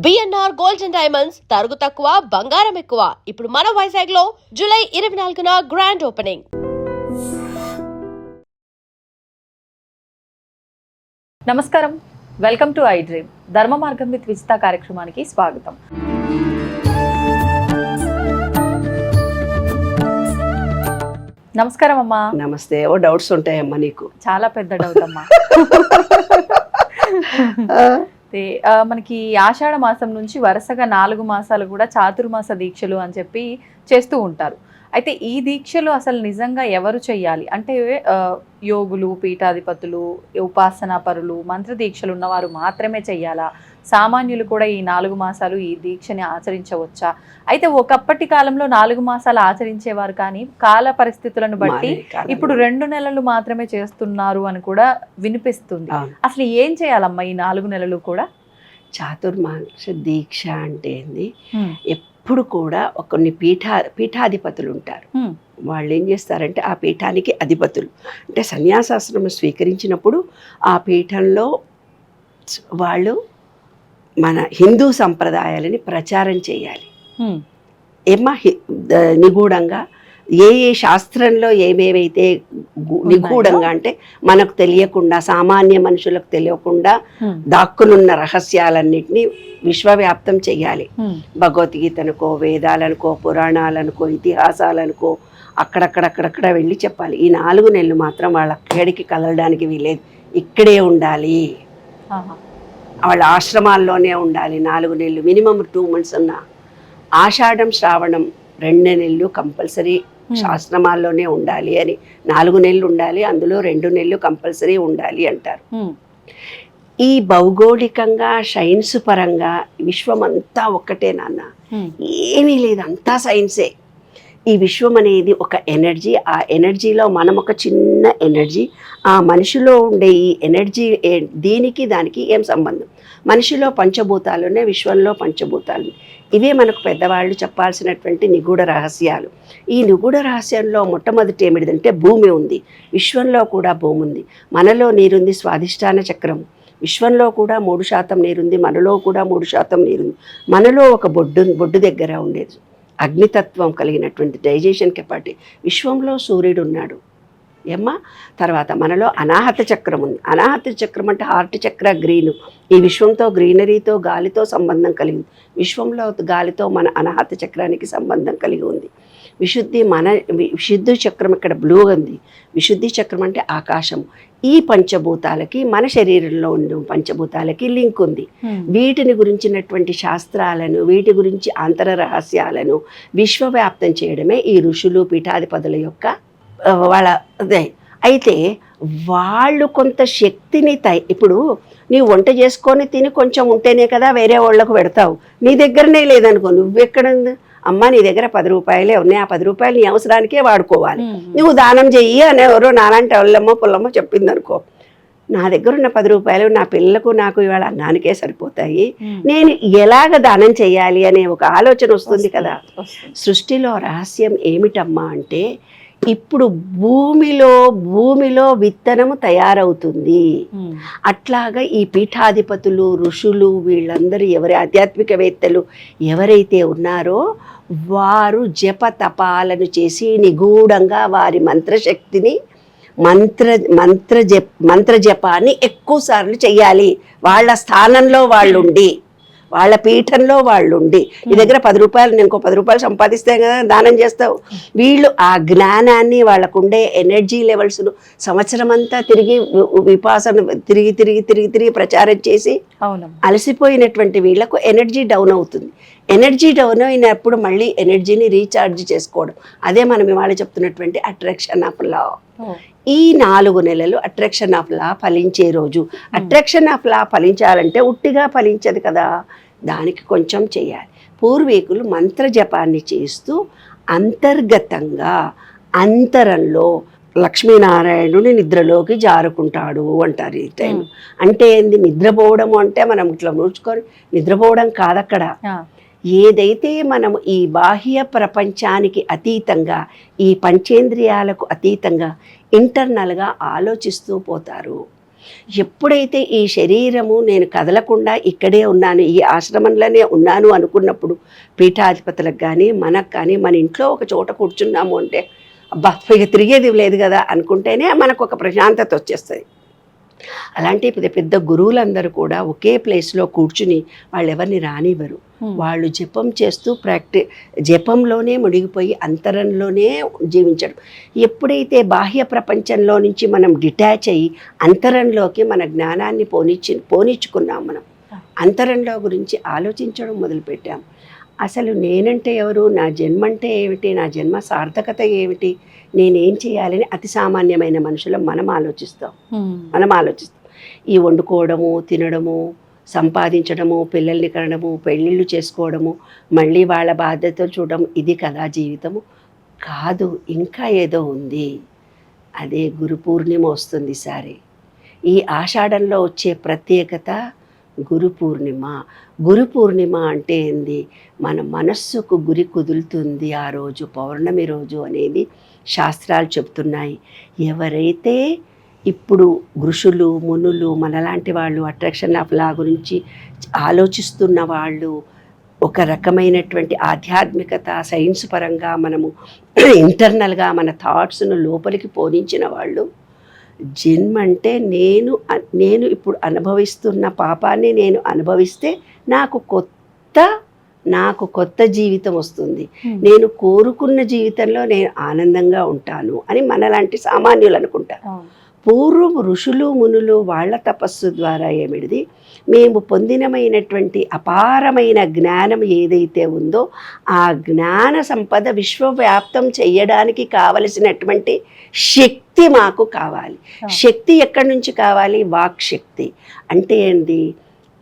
BNR gold and diamonds తరుగు తక్కువ బంగారం ఎక్కువ. ఇప్పుడు మన వైజాగ్ లో జూలై 24న గ్రాండ్ ఓపెనింగ్. నమస్కారం, వెల్కమ్ టు ఐ డ్రీమ్. ధర్మ మార్గం విత్ విజిత కార్యక్రమానికి స్వాగతం. నమస్కారం అమ్మా. నమస్తే. ఓ డౌట్స్ ఉంటాయమ్మా నీకు? చాలా పెద్ద డౌట్ అమ్మా. మనకి ఆషాఢ మాసం నుంచి వరుసగా 4 మాసాలు కూడా చాతుర్మాస దీక్షలు అని చెప్పి చేస్తూ ఉంటారు. అయితే ఈ దీక్షలు అసలు నిజంగా ఎవరు చేయాలి అంటే యోగులు, పీఠాధిపతులు, ఉపాసనా పరులు, మంత్ర దీక్షలు ఉన్నవారు మాత్రమే చెయ్యాలా? సామాన్యులు కూడా ఈ 4 మాసాలు ఈ దీక్షని ఆచరించవచ్చా? అయితే ఒకప్పటి కాలంలో 4 మాసాలు ఆచరించేవారు, కానీ కాల పరిస్థితులను బట్టి ఇప్పుడు 2 నెలలు మాత్రమే చేస్తున్నారు అని కూడా వినిపిస్తుంది. అసలు ఏం చేయాలమ్మా ఈ 4 నెలలు కూడా? చాతుర్మాస దీక్ష అంటే ఎప్పుడు కూడా కొన్ని పీఠాధిపతులు ఉంటారు. వాళ్ళు ఏం చేస్తారంటే ఆ పీఠానికి అధిపతులు అంటే సన్యాసాశ్రమం స్వీకరించినప్పుడు ఆ పీఠంలో వాళ్ళు మన హిందూ సంప్రదాయాలని ప్రచారం చేయాలి. నిగూఢంగా ఏ శాస్త్రంలో ఏమేవైతే నిగూఢంగా అంటే మనకు తెలియకుండా, సామాన్య మనుషులకు తెలియకుండా దాక్కునున్న రహస్యాలన్నింటినీ విశ్వవ్యాప్తం చేయాలి. భగవద్గీతనుకో, వేదాలనుకో, పురాణాలనుకో, ఇతిహాసాలనుకో అక్కడక్కడక్కడక్కడ వెళ్ళి చెప్పాలి. ఈ 4 నెలలు మాత్రం వాళ్ళ అక్కడికి కదలడానికి వీలేదు, ఇక్కడే ఉండాలి. వాళ్ళ ఆశ్రమాల్లోనే ఉండాలి 4 నెలలు, మినిమం 2 months అన్న. ఆషాఢం, శ్రావణం 2 నెలలు కంపల్సరీ ఆశ్రమాల్లోనే ఉండాలి అని. 4 నెలలు ఉండాలి, అందులో 2 నెలలు కంపల్సరీ ఉండాలి అంటారు. ఈ భౌగోళికంగా సైన్స్ పరంగా విశ్వం అంతా ఒక్కటే నాన్న, ఏమీ లేదు, అంతా సైన్సే. ఈ విశ్వం అనేది ఒక ఎనర్జీ, ఆ ఎనర్జీలో మనం ఒక చిన్న ఎనర్జీ. ఆ మనిషిలో ఉండే ఈ ఎనర్జీ దీనికి దానికి ఏం సంబంధం? మనిషిలో పంచభూతాలునే, విశ్వంలో పంచభూతాలు. ఇవే మనకు పెద్దవాళ్ళు చెప్పాల్సినటువంటి నిగూఢ రహస్యాలు. ఈ నిగూఢ రహస్యంలో మొట్టమొదటి ఏమిటిదంటే భూమి ఉంది, విశ్వంలో కూడా భూమి ఉంది. మనలో నీరుంది, స్వాధిష్టాన చక్రం. విశ్వంలో కూడా 3% నీరుంది, మనలో కూడా 3% నీరుంది. మనలో ఒక బొడ్డు దగ్గర ఉండేది అగ్నితత్వం కలిగినటువంటి డైజెషన్ కెపాసిటీ. విశ్వంలో సూర్యుడు ఉన్నాడు ఏమ్మా. తర్వాత మనలో అనాహత చక్రం ఉంది. అనాహత చక్రం అంటే హార్ట్ చక్ర గ్రీను. ఈ విశ్వంతో, గ్రీనరీతో, గాలితో సంబంధం కలిగి ఉంది. విశ్వంలో గాలితో మన అనాహత చక్రానికి సంబంధం కలిగి ఉంది. విశుద్ధి చక్రం ఇక్కడ బ్లూ ఉంది. విశుద్ధి చక్రం అంటే ఆకాశం. ఈ పంచభూతాలకి, మన శరీరంలో ఉన్న పంచభూతాలకి లింక్ ఉంది. వీటిని గురించినటువంటి శాస్త్రాలను, వీటి గురించి అంతర రహస్యాలను విశ్వవ్యాప్తం చేయడమే ఈ ఋషులు, పీఠాధిపతుల యొక్క వాళ్ళ అదే. అయితే వాళ్ళు కొంత శక్తిని ఇప్పుడు నీవు వంట చేసుకొని తిని కొంచెం ఉంటేనే కదా వేరే వాళ్ళకు పెడతావు. నీ దగ్గరనే లేదనుకో, నువ్వెక్కడ అమ్మ నీ దగ్గర 10 రూపాయలే ఉన్నాయి, ఆ 10 రూపాయలు నీ అవసరానికే వాడుకోవాలి. నువ్వు దానం చెయ్యి అని ఎవరో నాలాంటి వాళ్ళమ్మో పుల్లమ్మో చెప్పిందనుకో, నా దగ్గర ఉన్న 10 రూపాయలు నా పిల్లలకు నాకు ఇవాళ అన్నానికే సరిపోతాయి, నేను ఎలాగ దానం చెయ్యాలి అనే ఒక ఆలోచన వస్తుంది కదా. సృష్టిలో రహస్యం ఏమిటమ్మా అంటే ఇప్పుడు భూమిలో విత్తనము తయారవుతుంది. అట్లాగా ఈ పీఠాధిపతులు, ఋషులు, వీళ్ళందరూ ఎవరి ఆధ్యాత్మికవేత్తలు ఎవరైతే ఉన్నారో వారు జప తపాలను చేసి నిగూఢంగా వారి మంత్రశక్తిని మంత్ర జపాన్ని ఎక్కువ సార్లు చెయ్యాలి. వాళ్ళ స్థానంలో వాళ్ళుండి, వాళ్ళ పీఠంలో వాళ్ళుండి. ఈ దగ్గర 10 రూపాయలు, నేను ఇంకో 10 రూపాయలు సంపాదిస్తే కదా దానం చేస్తావు. వీళ్ళు ఆ జ్ఞానాన్ని, వాళ్ళకుండే ఎనర్జీ లెవెల్స్ను సంవత్సరం అంతా విపాసన తిరిగి ప్రచారం చేసి అలసిపోయినటువంటి వీళ్లకు ఎనర్జీ డౌన్ అవుతుంది. ఎనర్జీ డౌన్ అయినప్పుడు మళ్ళీ ఎనర్జీని రీఛార్జ్ చేసుకోవడం, అదే మనం ఇవాళ చెప్తున్నటువంటి అట్రాక్షన్ ఆఫ్ లా. ఈ 4 నెలలు అట్రాక్షన్ ఆఫ్ లా ఫలించే రోజు. అట్రాక్షన్ ఆఫ్ లా ఫలించాలంటే ఉట్టిగా ఫలించదు కదా, దానికి కొంచెం చేయాలి. పూర్వీకులు మంత్ర జపాన్ని చేస్తూ అంతర్గతంగా అంతరంలో లక్ష్మీనారాయణుని నిద్రలోకి జారుకుంటాడు అంటారు. ఈ టైం అంటే ఏంది? నిద్రపోవడం అంటే మనం ఇట్లా మూర్చుకొని నిద్రపోవడం కాదక్కడ. ఏదైతే మనం ఈ బాహ్య ప్రపంచానికి అతీతంగా, ఈ పంచేంద్రియాలకు అతీతంగా ఇంటర్నల్గా ఆలోచిస్తూ పోతారు. ఎప్పుడైతే ఈ శరీరము నేను కదలకుండా ఇక్కడే ఉన్నాను, ఈ ఆశ్రమంలోనే ఉన్నాను అనుకున్నప్పుడు పీఠాధిపతులకు కానీ మనకు కానీ మన ఇంట్లో ఒక చోట కూర్చున్నాము అంటే అబ్బా ఇక తిరిగేది లేదు కదా అనుకుంటేనే మనకు ఒక ప్రశాంతత వచ్చేస్తుంది. అలాంటి పెద్ద పెద్ద గురువులందరూ కూడా ఒకే ప్లేస్లో కూర్చుని వాళ్ళు ఎవరిని రానివ్వరు. వాళ్ళు జపం చేస్తూ జపంలోనే మునిగిపోయి అంతరంలోనే జీవించడం. ఎప్పుడైతే బాహ్య ప్రపంచంలో నుంచి మనం డిటాచ్ అయ్యి అంతరంలోకి మన జ్ఞానాన్ని పోనిచ్చుకున్నాం, మనం అంతరంలో గురించి ఆలోచించడం మొదలుపెట్టాం. అసలు నేనంటే ఎవరు, నా జన్మ అంటే ఏమిటి, నా జన్మ సార్థకత ఏమిటి, నేనేం చేయాలని అతి సామాన్యమైన మనుషులు మనం ఆలోచిస్తాం. ఈ వండుకోవడము, తినడము, సంపాదించడము, పిల్లల్ని కనడము, పెళ్ళిళ్ళు చేసుకోవడము, మళ్ళీ వాళ్ళ బాధ్యతలు చూడడం, ఇది కదా జీవితము కాదు. ఇంకా ఏదో ఉంది. అదే గురు పూర్ణిమ వస్తుంది ఈసారి. ఈ ఆషాఢంలో వచ్చే ప్రత్యేకత గురు పూర్ణిమ. గురు పూర్ణిమ అంటే ఏంది, మన మనస్సుకు గురి కుదులుతుంది ఆ రోజు, పౌర్ణమి రోజు అనేది శాస్త్రాలు చెప్తున్నాయి. ఎవరైతే ఇప్పుడు ఋషులు మునులు మనలాంటి వాళ్ళు అట్రాక్షన్ ఆఫ్ లా గురించి ఆలోచిస్తున్న వాళ్ళు, ఒక రకమైనటువంటి ఆధ్యాత్మికత సైన్స్ పరంగా మనము ఇంటర్నల్గా మన థాట్స్ను లోపలికి పోనించిన వాళ్ళు, జన్మ అంటే నేను ఇప్పుడు అనుభవిస్తున్న పాపాన్ని నేను అనుభవిస్తే నాకు కొత్త జీవితం వస్తుంది, నేను కోరుకున్న జీవితంలో నేను ఆనందంగా ఉంటాను అని మనలాంటి సామాన్యులు అనుకుంటారు. పూర్వం ఋషులు మునులు వాళ్ళ తపస్సు ద్వారా ఏమిటిది, మేము పొందినమైనటువంటి అపారమైన జ్ఞానం ఏదైతే ఉందో ఆ జ్ఞాన సంపద విశ్వవ్యాప్తం చేయడానికి కావలసినటువంటి శక్తి మాకు కావాలి. శక్తి ఎక్కడి నుంచి కావాలి, వాక్ శక్తి. అంటే ఏంటి,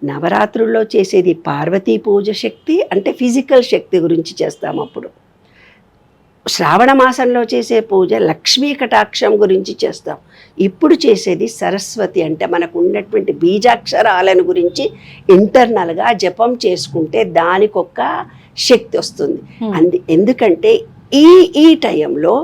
నవరాత్రుల్లో చేసేది పార్వతీ పూజ శక్తి, అంటే ఫిజికల్ శక్తి గురించి చేస్తాం. అప్పుడు శ్రావణ మాసంలో చేసే పూజ లక్ష్మీ కటాక్షం గురించి చేస్తాం. ఇప్పుడు చేసేది సరస్వతి, అంటే మనకు ఉన్నటువంటి బీజాక్షరాలను గురించి ఇంటర్నల్గా జపం చేసుకుంటే దానికొక శక్తి వస్తుంది. ఎందుకంటే ఈ టైంలో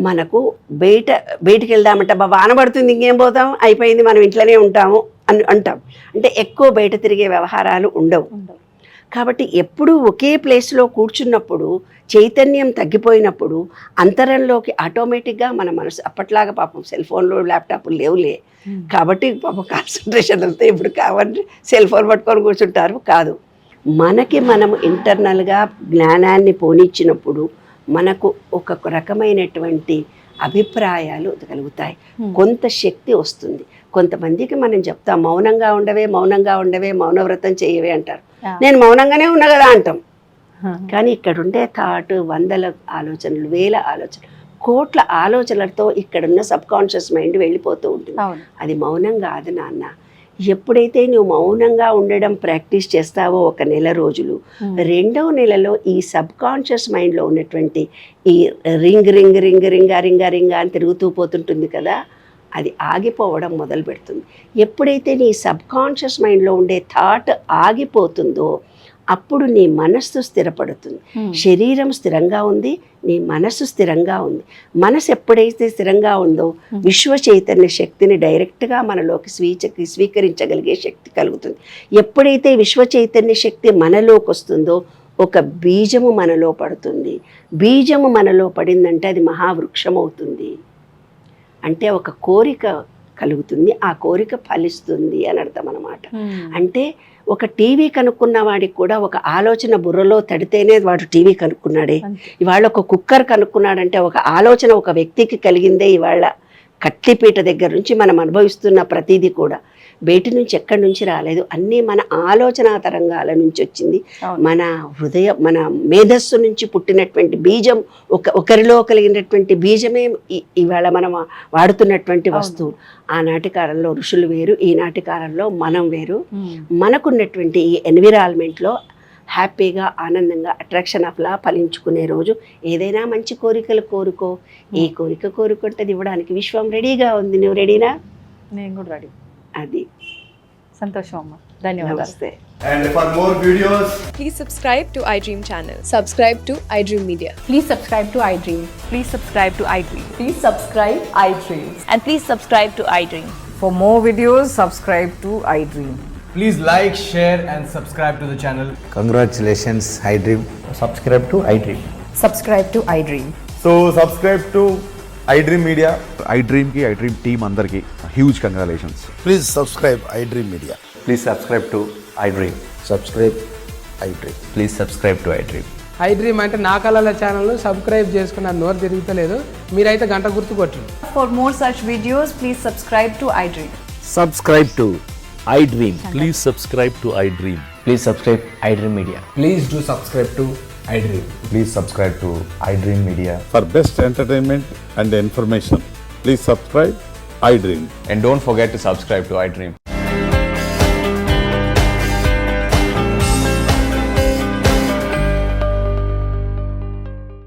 మనకు బయటికి వెళ్దామంటే వాన పడుతుంది ఇంకేం పోతాం, అయిపోయింది మనం ఇంట్లోనే ఉంటాము అంటాం. అంటే ఎక్కువ బయట తిరిగే వ్యవహారాలు ఉండవు. కాబట్టి ఎప్పుడూ ఒకే ప్లేస్లో కూర్చున్నప్పుడు చైతన్యం తగ్గిపోయినప్పుడు అంతరంలోకి ఆటోమేటిక్గా మన మనసు, అప్పట్లాగా పాపం సెల్ ఫోన్లు ల్యాప్టాప్లు లేవులే కాబట్టి పాపం కాన్సన్ట్రేషన్ అంతా ఇప్పుడు కావాలి సెల్ ఫోన్ పట్టుకొని కూర్చుంటారు. కాదు, మనకి మనము ఇంటర్నల్గా జ్ఞానాన్ని పోనిచ్చినప్పుడు మనకు ఒక రకమైనటువంటి అభిప్రాయాలు కలుగుతాయి, కొంత శక్తి వస్తుంది. కొంతమందికి మనం చెప్తాం మౌనంగా ఉండవే మౌనవ్రతం చేయవే అంటారు. నేను మౌనంగానే ఉన్నా కదా అంటాం. కానీ ఇక్కడ ఉండే థాట్ వందల ఆలోచనలు, వేల ఆలోచనలు, కోట్ల ఆలోచనలతో ఇక్కడున్న సబ్ కాన్షియస్ మైండ్ వెళ్ళిపోతూ ఉంటుంది. అది మౌనం కాదు నాన్న. ఎప్పుడైతే నువ్వు మౌనంగా ఉండడం ప్రాక్టీస్ చేస్తావో ఒక నెల రోజులు, రెండవ నెలలో ఈ సబ్ కాన్షియస్ మైండ్లో ఉన్నటువంటి ఈ రింగ్ రింగ్ రింగ్ రింగా రింగా రింగా అని తిరుగుతూ పోతుంటుంది కదా, అది ఆగిపోవడం మొదలు పెడుతుంది. ఎప్పుడైతే నీ సబ్ కాన్షియస్ మైండ్లో ఉండే థాట్ ఆగిపోతుందో అప్పుడు నీ మనస్సు స్థిరపడుతుంది. శరీరం స్థిరంగా ఉంది, నీ మనస్సు స్థిరంగా ఉంది. మనసు ఎప్పుడైతే స్థిరంగా ఉందో విశ్వ చైతన్య శక్తిని డైరెక్ట్గా మనలోకి స్వీకరించగలిగే శక్తి కలుగుతుంది. ఎప్పుడైతే విశ్వ చైతన్య శక్తి మనలోకి వస్తుందో ఒక బీజము మనలో పడుతుంది. బీజము మనలో పడిందంటే అది మహావృక్షం అవుతుంది. అంటే ఒక కోరిక కలుగుతుంది, ఆ కోరిక ఫలిస్తుంది అని అర్థం అన్నమాట. అంటే ఒక టీవీ కనుక్కున్న వాడికి కూడా ఒక ఆలోచన బుర్రలో తడితేనే వాడు టీవీ కనుక్కున్నాడే. ఇవాళ ఒక కుక్కర్ కనుక్కున్నాడంటే ఒక ఆలోచన ఒక వ్యక్తికి కలిగిందే. ఇవాళ కట్లిపీట దగ్గర నుంచి మనం అనుభవిస్తున్న ప్రతిదీ కూడా బయటి నుంచి ఎక్కడి నుంచి రాలేదు, అన్నీ మన ఆలోచన తరంగాల నుంచి వచ్చింది. మన హృదయం, మన మేధస్సు నుంచి పుట్టినటువంటి బీజం, ఒకరిలో కలిగినటువంటి బీజమే ఇవాళ మనం వాడుతున్నటువంటి వస్తువు. ఆనాటి కాలంలో ఋషులు వేరు, ఈనాటి కాలంలో మనం వేరు. మనకున్నటువంటి ఈ ఎన్విరాన్మెంట్లో హ్యాపీగా ఆనందంగా అట్రాక్షన్ ఆఫ్ లా ఫలించుకునే రోజు. ఏదైనా మంచి కోరికలు కోరుకో, ఏ కోరిక కోరుకుంటే ఇవ్వడానికి విశ్వం రెడీగా ఉంది. నువ్వు రెడీనా? నేను కూడా రెడీ. అది సంతోషం అమ్మ, ధన్యవాదాలు. నమస్తే. And for more videos, Please subscribe to iDream channel. Subscribe to iDream Media. Please subscribe to iDream. Please subscribe to iDream. Please subscribe iDream. And please subscribe to iDream. For more videos, subscribe to iDream. Please like, share, and subscribe to the channel. Congratulations, iDream. Subscribe to iDream. Subscribe to iDream. So subscribe to iDream Media. iDream की iDream team अंदर की huge congratulations. Please subscribe iDream Media. Please subscribe to iDream. Subscribe iDream. Please subscribe to iDream. iDream అంటే నా కళల channel subscribe చేసుకున్న నోరు తిరుగుతలేదు మీరైతే గంట గుర్తు కొట్టండి. For more such videos, please subscribe to iDream. Subscribe to iDream. Please subscribe to iDream. Please subscribe iDream Media. Please do subscribe to iDream. Please subscribe to iDream Media. For best entertainment and information, please subscribe iDream. And don't forget to subscribe to iDream.